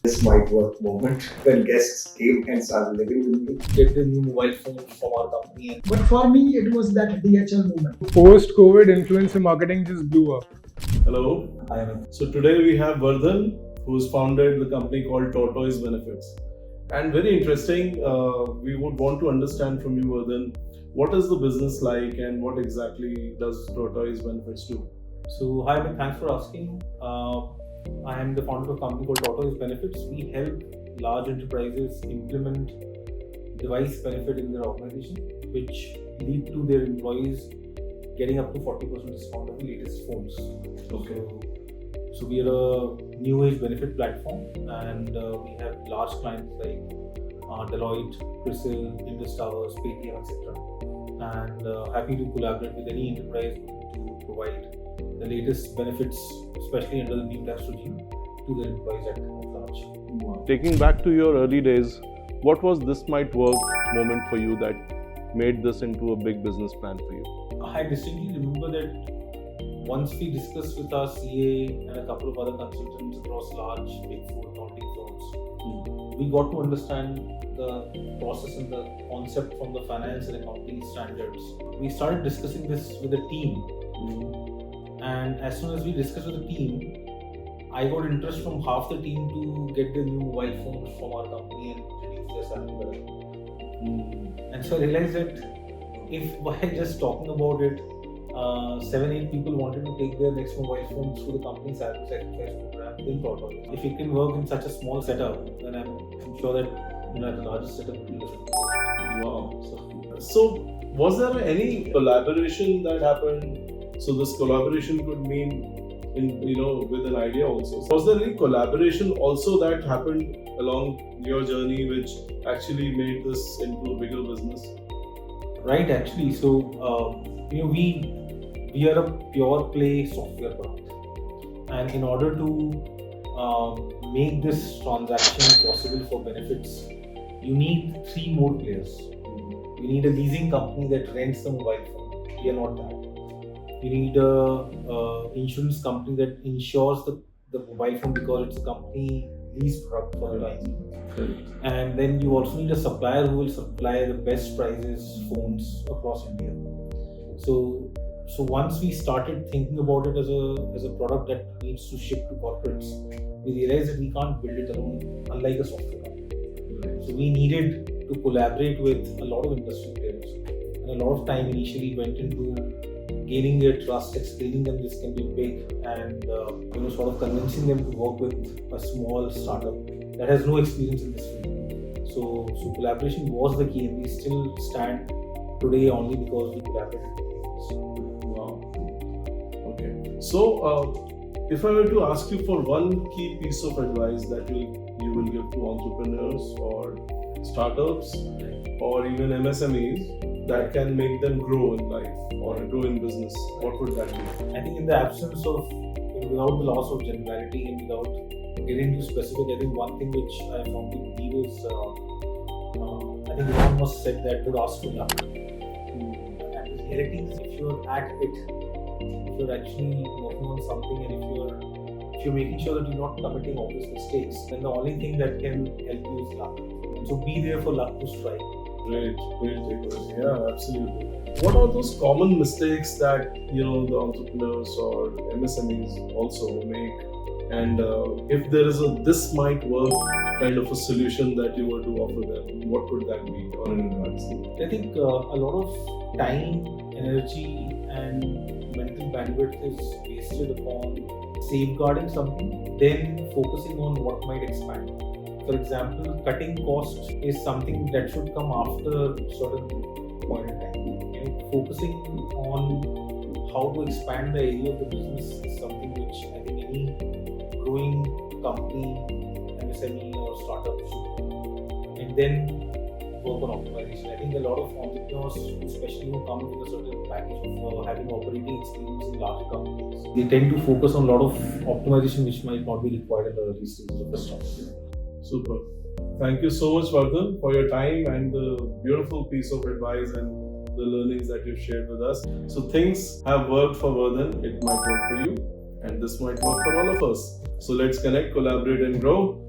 This Might Wrk moment when guests came and started living with me. Get the new mobile phone from our company. But for me, it was that DHL moment. Post-COVID, influencer marketing just blew up. Hello. I am. So today we have Vardaan, who's founded the company called Tortoise Benefits. And very interesting, we would want to understand from you, Vardaan, what is the business like and what exactly does Tortoise Benefits do? So, hi, Amit, thanks for asking. I am the founder of a company called Tortoise Benefits. We help large enterprises implement device benefit in their organization, which lead to their employees getting up to 40% discount on the latest phones. Okay. So we are a new age benefit platform, and we have large clients like Deloitte, Indus Towers, Paytm, etc. And happy to collaborate with any enterprise to provide the latest benefits, especially under the new tax regime, to their employees at large. Wow. Taking back to your early days, what was this Might Wrk moment for you that made this into a big business plan for you? I distinctly remember that once we discussed with our CA and a couple of other consultants across large big four accounting firms, we got to understand the process and the concept from the finance and accounting standards. We started discussing this with the team, and as soon as we discussed with the team, I got interest from half the team to get the new mobile phones from our company and reduce their salary. And so I realized that if by just talking about it, 7-8 people wanted to take their next mobile phone through the company's salary sacrifice program in Tortoise. If it can work in such a small setup, then I'm sure that the largest setup will be different. Wow. So was there any collaboration that happened? So this collaboration could mean with an idea also. Was there any collaboration also that happened along your journey which actually made this into a bigger business? Right, actually. So we are a pure play software product, and in order to make this transaction possible for benefits, you need 3 more players. You need a leasing company that rents the mobile phone. We are not that. You need a insurance company that insures the mobile phone because it's a company lease product for the time. And then you also need a supplier who will supply the best prices phones across India. So once we started thinking about it as a product that needs to ship to corporates, we realized that we can't build it alone, unlike a software company. So we needed to collaborate with a lot of industry players, and a lot of time initially went into gaining their trust, explaining them this can be big, and sort of convincing them to work with a small startup that has no experience in this field. So collaboration was the key, and we still stand today only because we collaborated. Wow. Okay. So, if I were to ask you for one key piece of advice that you will give to entrepreneurs or startups or even MSMEs that can make them grow in life or grow in business, what would that be? I think in the absence of, without the loss of generality and without getting too specific, I think one thing which I firmly believe is, I think Elon Musk said that to ask for luck. And the reality is, if you're at it, if you're actually working on something, and if you're making sure that you're not committing obvious mistakes, then the only thing that can help you is luck. So be there for luck to strike. Great takeaway. Yeah, absolutely. What are those common mistakes that the entrepreneurs or MSMEs also make? And if there is this Might Wrk kind of a solution that you were to offer them, what would that be or an advice? I think a lot of time, energy, and mental bandwidth is wasted upon safeguarding something, then focusing on what might expand. For example, cutting costs is something that should come after a certain point in time. And focusing on how to expand the area of the business is something which I think any growing company, MSME or startup should do. And then work on optimization. I think a lot of entrepreneurs, especially who come with a certain package of having operating experience in larger companies, they tend to focus on a lot of optimization which might not be required in the early stages of the startup. Super. Thank you so much, Vardaan, for your time and the beautiful piece of advice and the learnings that you've shared with us. So things have worked for Vardaan. It might work for you. And and this might work for all of us. So let's connect, collaborate, and grow.